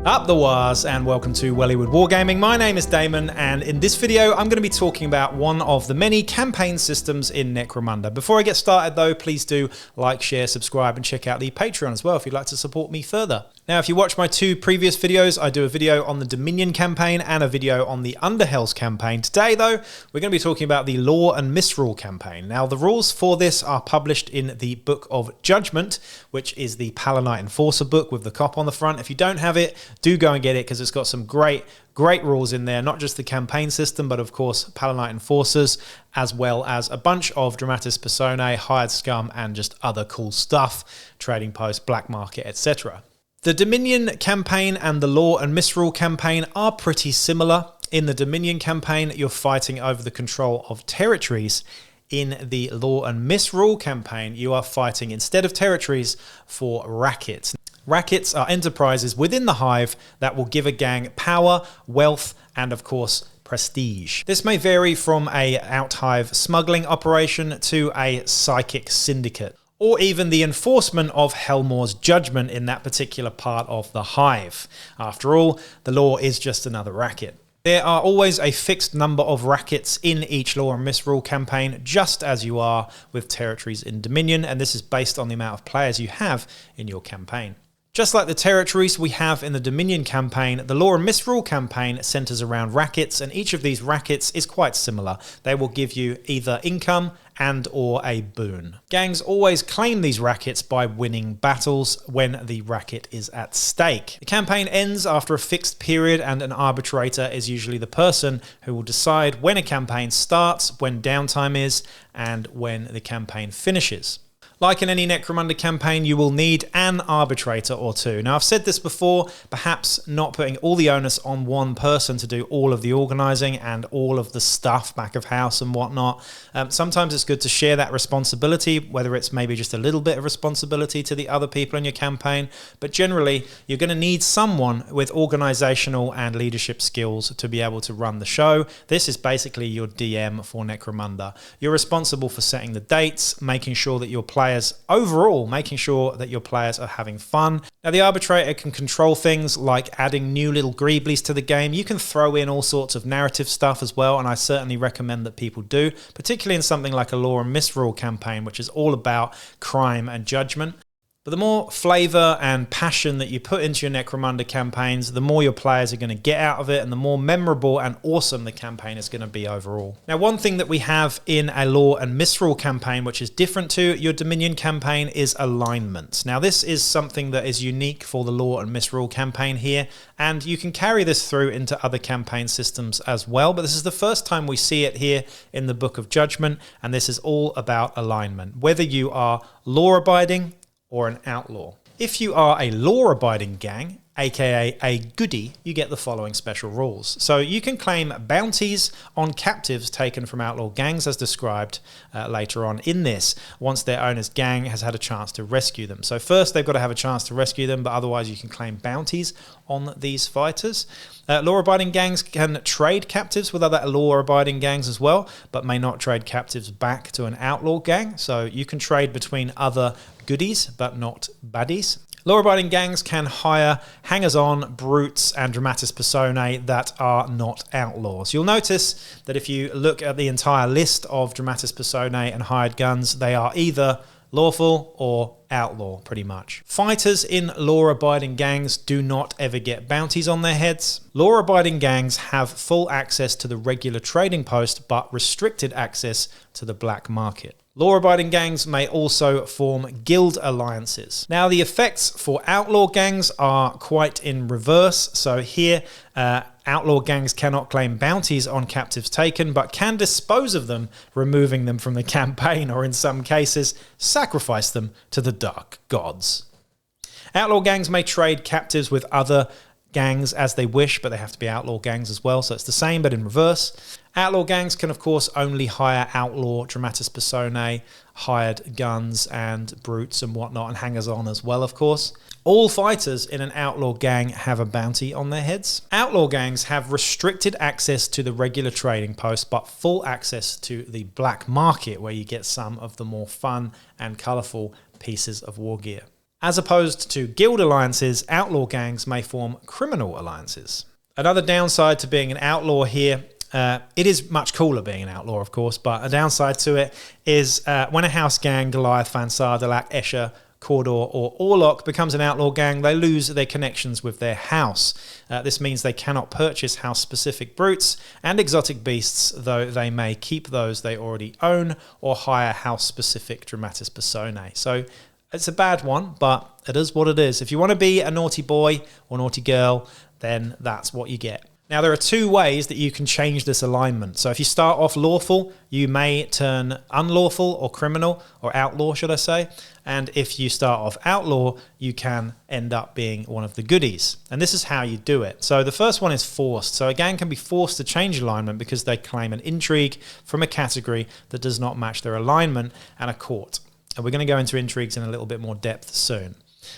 Up the wars and welcome to Wellywood Wargaming. My name is Damon and in this video I'm going to be talking about one of the many campaign systems in Necromunda. Before I get started though, please do like, share, subscribe and check out the Patreon as well if you'd like to support me further. Now if you watch my two previous videos, I do a video on the Dominion campaign and a video on the Underhells campaign. Today though, we're going to be talking about the Law Misrule campaign. Now the rules for this are published in the Book of Judgment, which is the Palanite Enforcer book with the cop on the front. If you don't have it, do go and get it because it's got some great rules in there, not just the campaign system, but of course Palanite Enforcers, as well as a bunch of Dramatis Personae, Hired Scum, and just other cool stuff, trading post, black market, etc. The Dominion campaign and the Law Misrule campaign are pretty similar. In the Dominion campaign, you're fighting over the control of territories. In the Law Misrule campaign, you are fighting, instead of territories, for Rackets. Rackets are enterprises within the hive that will give a gang power, wealth, and of course, prestige. This may vary from a out-hive smuggling operation to a psychic syndicate, or even the enforcement of Helmor's judgment in that particular part of the hive. After all, the law is just another racket. There are always a fixed number of rackets in each Law Misrule campaign, just as you are with territories in Dominion, and this is based on the amount of players you have in your campaign. Just like the territories we have in the Dominion campaign, the Law Misrule campaign centers around rackets, and each of these rackets is quite similar. They will give you either income and or a boon. Gangs always claim these rackets by winning battles when the racket is at stake. The campaign ends after a fixed period, and an arbitrator is usually the person who will decide when a campaign starts, when downtime is, and when the campaign finishes. Like in any Necromunda campaign, you will need an arbitrator or two. Now, I've said this before, perhaps not putting all the onus on one person to do all of the organizing and all of the stuff back of house and whatnot. Sometimes it's good to share that responsibility, whether it's maybe just a little bit of responsibility to the other people in your campaign. But generally, you're going to need someone with organizational and leadership skills to be able to run the show. This is basically your DM for Necromunda. You're responsible for setting the dates, making sure that your players making sure that your players are having fun. Now, the arbitrator can control things like adding new little greeblies to the game. You can throw in all sorts of narrative stuff as well, and I certainly recommend that people do, particularly in something like a Law Misrule campaign, which is all about crime and judgment. But the more flavor and passion that you put into your Necromunda campaigns, the more your players are going to get out of it, and the more memorable and awesome the campaign is going to be overall. Now, one thing that we have in a Law Misrule campaign, which is different to your Dominion campaign, is alignment. Now, this is something that is unique for the Law Misrule campaign here, and you can carry this through into other campaign systems as well, but this is the first time we see it here in the Book of Judgment, and this is all about alignment. Whether you are law-abiding or an outlaw. If you are a law-abiding gang, aka a goodie, you get the following special rules. So you can claim bounties on captives taken from outlaw gangs as described later on in this, once their owner's gang has had a chance to rescue them. So first they've got to have a chance to rescue them, but otherwise you can claim bounties on these fighters. Law-abiding gangs can trade captives with other law-abiding gangs as well, but may not trade captives back to an outlaw gang. So you can trade between other goodies, but not baddies. Law-abiding gangs can hire hangers-on, brutes, and Dramatis Personae that are not outlaws. You'll notice that if you look at the entire list of Dramatis Personae and hired guns, they are either lawful or outlaw, pretty much. Fighters in law-abiding gangs do not ever get bounties on their heads. Law-abiding gangs have full access to the regular trading post, but restricted access to the black market. Law-abiding gangs may also form guild alliances. Now, the effects for outlaw gangs are quite in reverse. So here, outlaw gangs cannot claim bounties on captives taken, but can dispose of them, removing them from the campaign, or in some cases, sacrifice them to the dark gods. Outlaw gangs may trade captives with other gangs as they wish, but they have to be outlaw gangs as well, so it's the same but in reverse. Outlaw gangs can of course only hire outlaw Dramatis Personae, hired guns and brutes and whatnot, and hangers-on as well, of course. All fighters in an outlaw gang have a bounty on their heads. Outlaw gangs have restricted access to the regular trading post, but full access to the black market, where you get some of the more fun and colourful pieces of war gear. As opposed to guild alliances, outlaw gangs may form criminal alliances. Another downside to being an outlaw here, it is much cooler being an outlaw, of course, but a downside to it is when a house gang, Goliath, Fansar, Delac, Escher, Cawdor or Orlok becomes an outlaw gang, they lose their connections with their house. This means they cannot purchase house-specific brutes and exotic beasts, though they may keep those they already own or hire house-specific dramatis personae. So it's a bad one, but it is what it is. If you want to be a naughty boy or naughty girl, then that's what you get. Now, there are two ways that you can change this alignment. So if you start off lawful, you may turn unlawful or criminal, or outlaw, should I say. And if you start off outlaw, you can end up being one of the goodies. And this is how you do it. So the first one is forced. So a gang can be forced to change alignment because they claim an intrigue from a category that does not match their alignment and a court. And we're going to go into intrigues in a little bit more depth soon.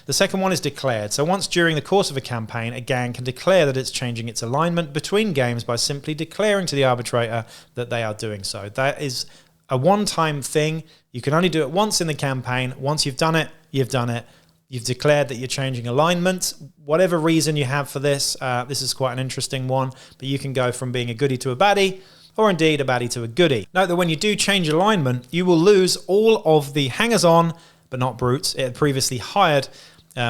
The second one is declared. So once during the course of a campaign, a gang can declare that it's changing its alignment between games by simply declaring to the arbitrator that they are doing so. That is a one-time thing. You can only do it once in the campaign. Once you've done it, you've done it. You've declared that you're changing alignment. Whatever reason you have for this, this is quite an interesting one, but you can go from being a goodie to a baddie, or indeed a baddie to a goodie. Note that when you do change alignment, you will lose all of the hangers-on, but not brutes, it had previously hired,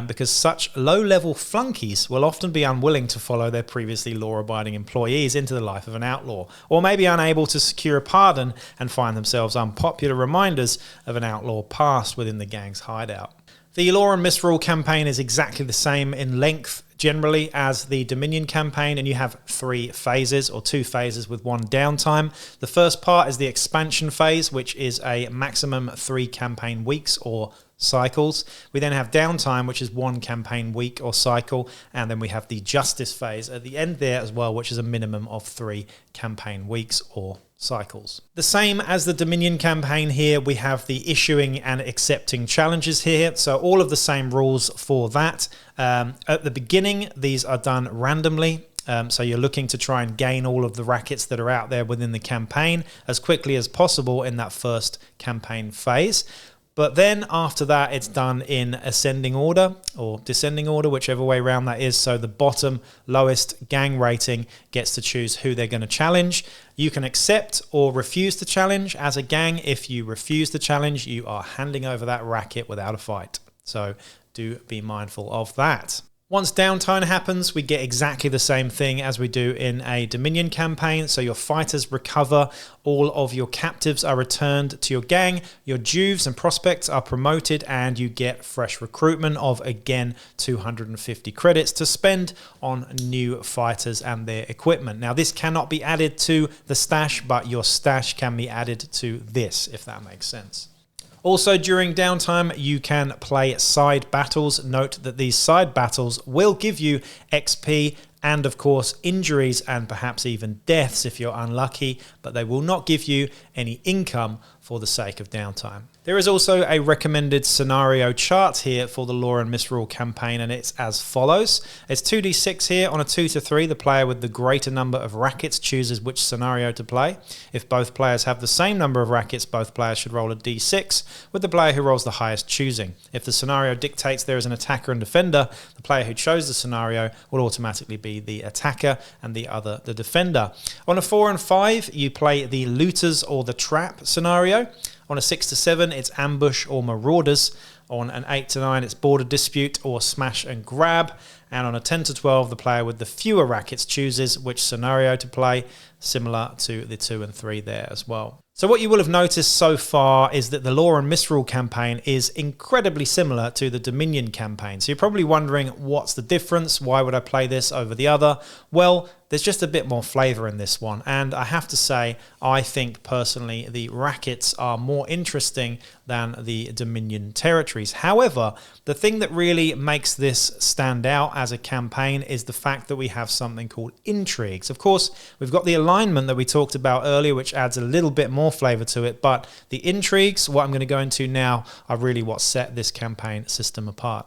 because such low-level flunkies will often be unwilling to follow their previously law-abiding employees into the life of an outlaw, or may be unable to secure a pardon and find themselves unpopular reminders of an outlaw past within the gang's hideout. The Law Misrule campaign is exactly the same in length generally as the Dominion campaign, and you have 3 phases, or 2 phases with 1 downtime. The first part is the expansion phase, which is a maximum 3 campaign weeks or cycles. We then have downtime, which is 1 campaign week or cycle, and then we have the justice phase at the end there as well, which is a minimum of 3 campaign weeks or cycles. The same as the Dominion campaign here, we have the issuing and accepting challenges here, so all of the same rules for that. At the beginning, these are done randomly. So you're looking to try and gain all of the rackets that are out there within the campaign as quickly as possible in that first campaign phase. But then after that, it's done in ascending order or descending order, whichever way around that is. So the bottom lowest gang rating gets to choose who they're going to challenge. You can accept or refuse to challenge as a gang. If you refuse to challenge, you are handing over that racket without a fight. So do be mindful of that. Once downtime happens, we get exactly the same thing as we do in a Dominion campaign. So your fighters recover, all of your captives are returned to your gang, your juves and prospects are promoted, and you get fresh recruitment of, again, 250 credits to spend on new fighters and their equipment. Now, this cannot be added to the stash, but your stash can be added to this, if that makes sense. Also, during downtime, you can play side battles. Note that these side battles will give you XP and, of course, injuries and perhaps even deaths if you're unlucky, but they will not give you any income for the sake of downtime. There is also a recommended scenario chart here for the Law Misrule campaign, and it's as follows. It's 2d6 here. On a 2 to 3, the player with the greater number of rackets chooses which scenario to play. If both players have the same number of rackets, both players should roll a d6, with the player who rolls the highest choosing. If the scenario dictates there is an attacker and defender, the player who chose the scenario will automatically be the attacker and the other the defender. On a 4 and 5, you play the looters or the trap scenario. On a 6 to 7, it's ambush or marauders. On an 8 to 9, it's border dispute or smash and grab. And on a 10 to 12, the player with the fewer rackets chooses which scenario to play, similar to the 2 and 3 there as well. So what you will have noticed so far is that the Law Misrule campaign is incredibly similar to the Dominion campaign. So you're probably wondering, what's the difference? Why would I play this over the other? Well, there's just a bit more flavor in this one. And I have to say, I think personally, the Rackets are more interesting than the Dominion territories. However, the thing that really makes this stand out as a campaign is the fact that we have something called Intrigues. Of course, we've got the alignment that we talked about earlier, which adds a little bit more flavor to it, but the Intrigues, what I'm going to go into now, are really what set this campaign system apart.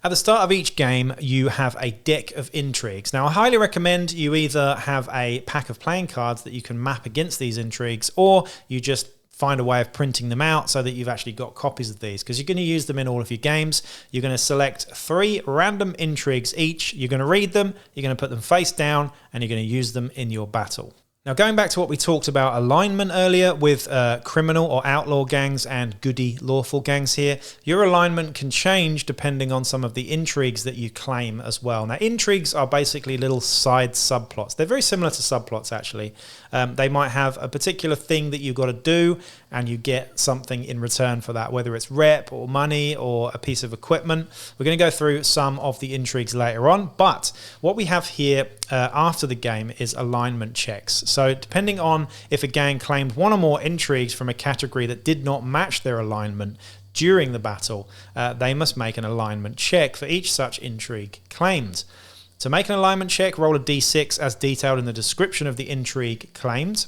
At the start of each game, you have a deck of intrigues. Now, I highly recommend you either have a pack of playing cards that you can map against these intrigues, or you just find a way of printing them out so that you've actually got copies of these, because you're going to use them in all of your games. You're going to select 3 random intrigues each. You're going to read them, you're going to put them face down, and you're going to use them in your battle. Now, going back to what we talked about alignment earlier with criminal or outlaw gangs and goody lawful gangs here, your alignment can change depending on some of the intrigues that you claim as well. Now, intrigues are basically little side subplots. They're very similar to subplots, actually. They might have a particular thing that you've got to do, and you get something in return for that, whether it's rep or money or a piece of equipment. We're going to go through some of the intrigues later on, but what we have here after the game is alignment checks. So depending on if a gang claimed one or more intrigues from a category that did not match their alignment during the battle, they must make an alignment check for each such intrigue claimed. To make an alignment check, roll a d6 as detailed in the description of the intrigue claimed.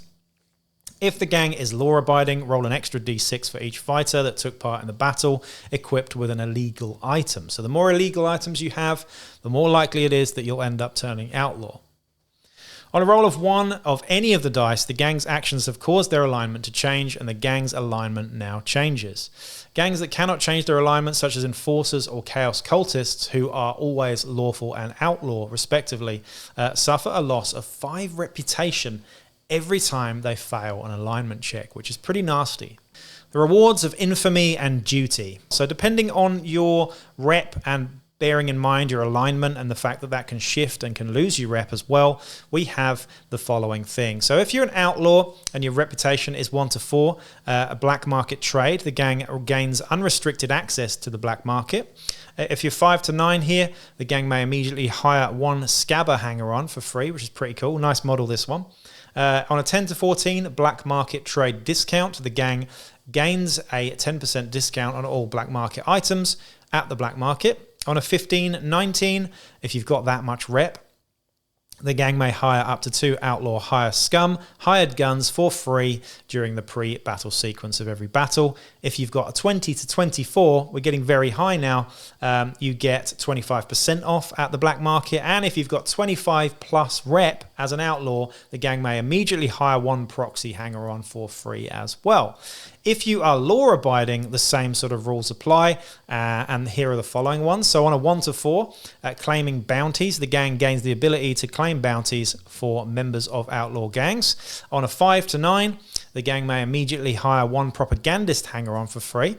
If the gang is law-abiding, roll an extra d6 for each fighter that took part in the battle, equipped with an illegal item. So the more illegal items you have, the more likely it is that you'll end up turning outlaw. On a roll of 1 of any of the dice, the gang's actions have caused their alignment to change, and the gang's alignment now changes. Gangs that cannot change their alignment, such as enforcers or chaos cultists, who are always lawful and outlaw, respectively, suffer a loss of 5 reputation every time they fail an alignment check, which is pretty nasty. The rewards of infamy and duty. So depending on your rep and bearing in mind your alignment and the fact that that can shift and can lose your rep as well, we have the following thing. So if you're an outlaw and your reputation is 1 to 4, a black market trade, the gang gains unrestricted access to the black market. If you're 5 to 9 here, the gang may immediately hire 1 scabber hanger-on for free, which is pretty cool. Nice model, this one. On a 10 to 14 black market trade discount, the gang gains a 10% discount on all black market items at the black market. On a 15-19, if you've got that much rep, the gang may hire up to 2 outlaw hire scum hired guns for free during the pre-battle sequence of every battle. If you've got a 20 to 24, we're getting very high now, you get 25% off at the black market. And if you've got 25 plus rep as an outlaw, the gang may immediately hire 1 proxy hanger-on for free as well. If you are law-abiding, the same sort of rules apply, and here are the following ones. So on a 1 to 4, claiming bounties, the gang gains the ability to claim bounties for members of outlaw gangs. On a 5 to 9, the gang may immediately hire 1 propagandist hanger-on for free.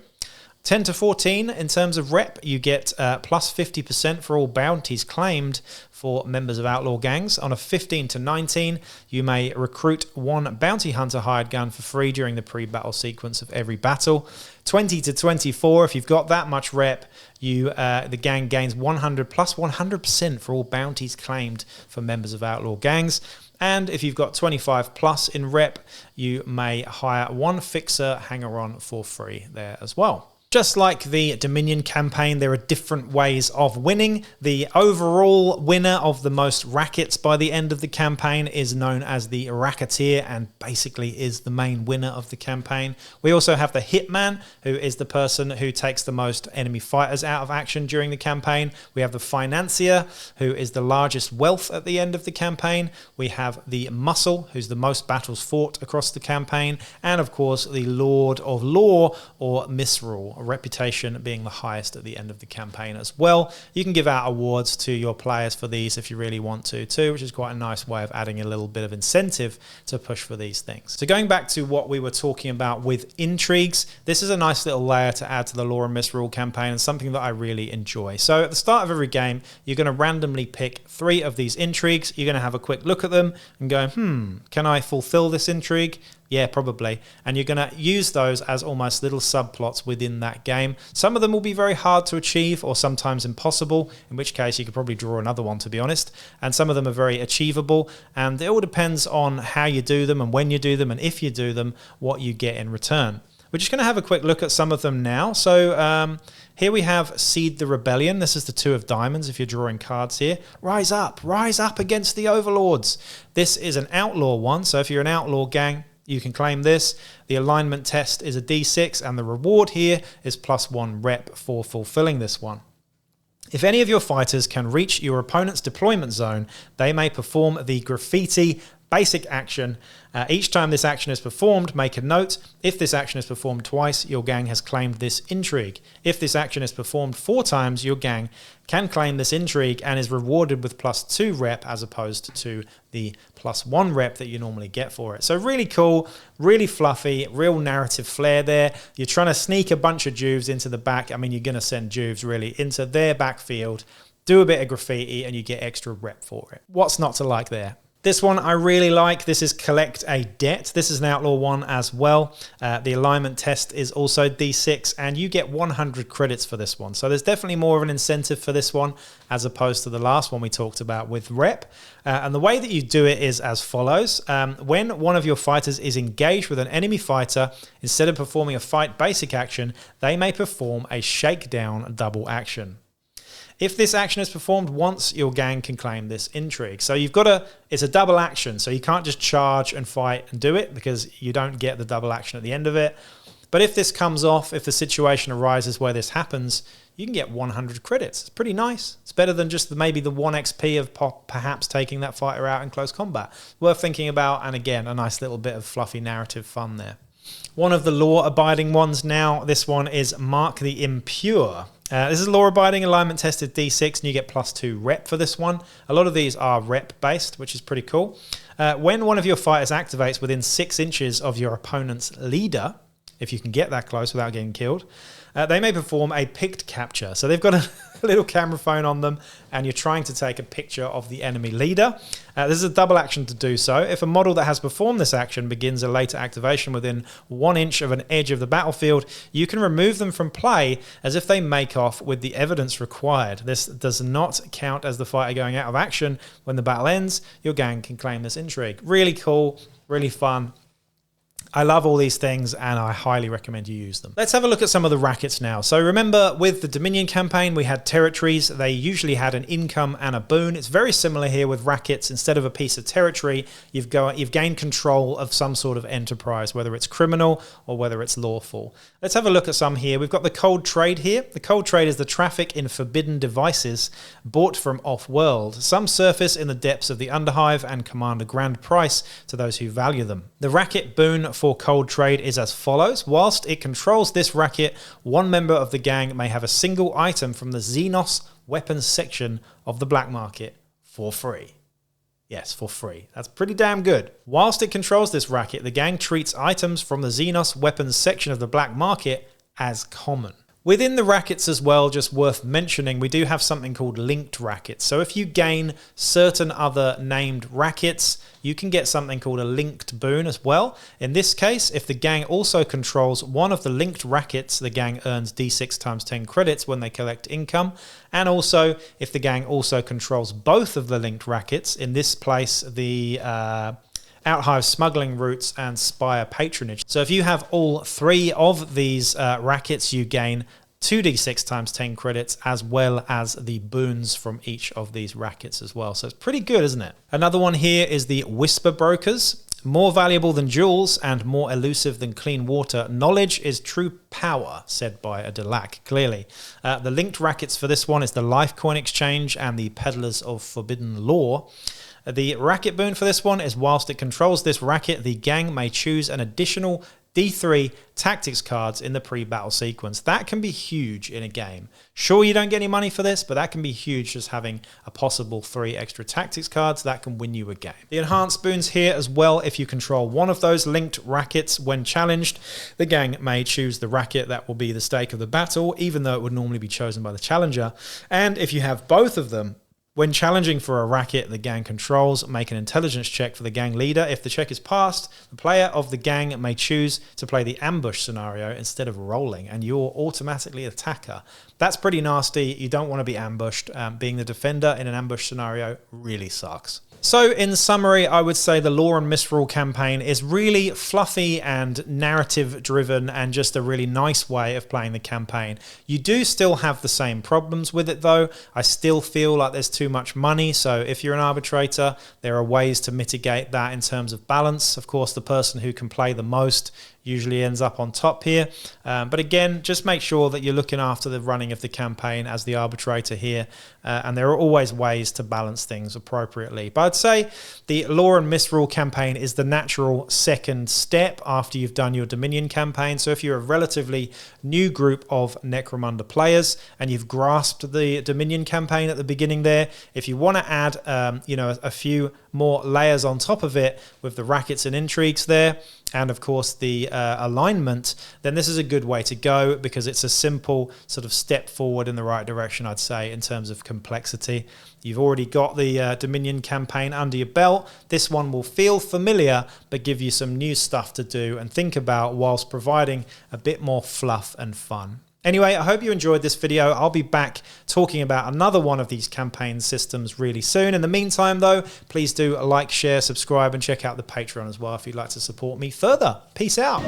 10 to 14, in terms of rep, you get plus 50% for all bounties claimed for members of outlaw gangs. On a 15 to 19, you may recruit 1 bounty hunter hired gun for free during the pre-battle sequence of every battle. 20 to 24, if you've got that much rep, the gang gains 100 plus 100% for all bounties claimed for members of outlaw gangs. And if you've got 25 plus in rep, you may hire 1 fixer hanger-on for free there as well. Just like the Dominion campaign, there are different ways of winning. The overall winner of the most rackets by the end of the campaign is known as the Racketeer, and basically is the main winner of the campaign. We also have the Hitman, who is the person who takes the most enemy fighters out of action during the campaign. We have the Financier, who is the largest wealth at the end of the campaign. We have the Muscle, who's the most battles fought across the campaign. And of course, the Lord of Law, or Misrule, reputation being the highest at the end of the campaign as well. You can give out awards to your players for these if you really want to too, which is quite a nice way of adding a little bit of incentive to push for these things. So going back to what we were talking about with intrigues, this is a nice little layer to add to the Law Misrule campaign, and something that I really enjoy. So at the start of every game, you're going to randomly pick 3 of these intrigues. You're going to have a quick look at them and go, can I fulfill this intrigue? Yeah, probably. And you're going to use those as almost little subplots within that game. Some of them will be very hard to achieve, or sometimes impossible, in which case you could probably draw another one, to be honest. And some of them are very achievable, and it all depends on how you do them and when you do them, and if you do them, what you get in return. We're just going to have a quick look at some of them now. So here we have Seed the Rebellion. This is the 2 of diamonds if you're drawing cards here. Rise up against the overlords. This is an outlaw one, so if you're an outlaw gang, you can claim this. The alignment test is a D6, and the reward here is plus 1 rep for fulfilling this one. If any of your fighters can reach your opponent's deployment zone, they may perform the graffiti basic action. Each time this action is performed, make a note. If this action is performed twice, your gang has claimed this intrigue. If this action is performed 4 times, your gang can claim this intrigue and is rewarded with +2 rep as opposed to the +1 rep that you normally get for it. So really cool, really fluffy, real narrative flair there. You're trying to sneak a bunch of Juves into the back. I mean, you're going to send Juves really into their backfield, do a bit of graffiti, and you get extra rep for it. What's not to like there? This one I really like. This is Collect a Debt. This is an Outlaw 1 as well. The alignment test is also D6, and you get 100 credits for this one. So there's definitely more of an incentive for this one as opposed to the last one we talked about with rep. And the way that you do it is as follows. When one of your fighters is engaged with an enemy fighter, instead of performing a fight basic action, they may perform a shakedown double action. If this action is performed once, your gang can claim this intrigue. So you've got it's a double action, so you can't just charge and fight and do it because you don't get the double action at the end of it. But if this comes off, if the situation arises where this happens, you can get 100 credits. It's pretty nice. It's better than just maybe the 1 XP of perhaps taking that fighter out in close combat. Worth thinking about, and again, a nice little bit of fluffy narrative fun there. One of the law-abiding ones now, this one is Mark the Impure. This is law-abiding, alignment-tested D6, and you get +2 rep for this one. A lot of these are rep-based, which is pretty cool. When one of your fighters activates within 6 inches of your opponent's leader, if you can get that close without getting killed, they may perform a picked capture. So they've got a little camera phone on them, and you're trying to take a picture of the enemy leader. This is a double action to do so. If a model that has performed this action begins a later activation within 1 inch of an edge of the battlefield, you can remove them from play as if they make off with the evidence required. This does not count as the fighter going out of action. When the battle ends, your gang can claim this intrigue. Really cool, really fun. I love all these things, and I highly recommend you use them. Let's have a look at some of the rackets now. So remember, with the Dominion campaign, we had territories. They usually had an income and a boon. It's very similar here with rackets. Instead of a piece of territory, you've gained control of some sort of enterprise, whether it's criminal or whether it's lawful. Let's have a look at some here. We've got the cold trade here. The cold trade is the traffic in forbidden devices bought from off-world. Some surface in the depths of the Underhive and command a grand price to those who value them. The racket boon for cold trade is as follows. Whilst it controls this racket, one member of the gang may have a single item from the Xenos weapons section of the black market for free. Yes, for free. That's pretty damn good. Whilst it controls this racket, the gang treats items from the Xenos weapons section of the black market as common. Within the rackets as well, just worth mentioning, we do have something called linked rackets. So if you gain certain other named rackets, you can get something called a linked boon as well. In this case, if the gang also controls one of the linked rackets, the gang earns D6 times 10 credits when they collect income. And also, if the gang also controls both of the linked rackets, in this place, the Outhive smuggling routes and Spire patronage. So if you have all 3 of these rackets, you gain 2d6 times 10 credits, as well as the boons from each of these rackets as well. So it's pretty good, isn't it? Another one here is the Whisper Brokers. More valuable than jewels and more elusive than clean water, knowledge is true power, said by a Delac, clearly. The linked rackets for this one is the Life Coin Exchange and the Peddlers of Forbidden Law. The racket boon for this one is whilst it controls this racket, the gang may choose an additional D3 tactics cards in the pre-battle sequence. That can be huge in a game. Sure, you don't get any money for this, but that can be huge, just having a possible 3 extra tactics cards that can win you a game. The enhanced boons here as well. If you control one of those linked rackets when challenged, the gang may choose the racket that will be the stake of the battle, even though it would normally be chosen by the challenger. And if you have both of them, when challenging for a racket the gang controls, make an intelligence check for the gang leader. If the check is passed, the player of the gang may choose to play the ambush scenario instead of rolling, and you're automatically attacker. That's pretty nasty. You don't want to be ambushed. Being the defender in an ambush scenario really sucks. So in summary, I would say the Law Misrule campaign is really fluffy and narrative driven and just a really nice way of playing the campaign. You do still have the same problems with it though. I still feel like there's too much money. So if you're an arbitrator, there are ways to mitigate that in terms of balance. Of course, the person who can play the most usually ends up on top here. But again, just make sure that you're looking after the running of the campaign as the arbitrator here. And there are always ways to balance things appropriately. But I I'd say the Law and Misrule campaign is the natural second step after you've done your Dominion campaign. So if you're a relatively new group of Necromunda players and you've grasped the Dominion campaign at the beginning there, if you want to add a few more layers on top of it with the Rackets and Intrigues there, and of course the alignment, then this is a good way to go because it's a simple sort of step forward in the right direction, I'd say, in terms of complexity. You've already got the Dominion campaign under your belt. This one will feel familiar, but give you some new stuff to do and think about whilst providing a bit more fluff and fun. Anyway, I hope you enjoyed this video. I'll be back talking about another one of these campaign systems really soon. In the meantime, though, please do like, share, subscribe, and check out the Patreon as well if you'd like to support me further. Peace out.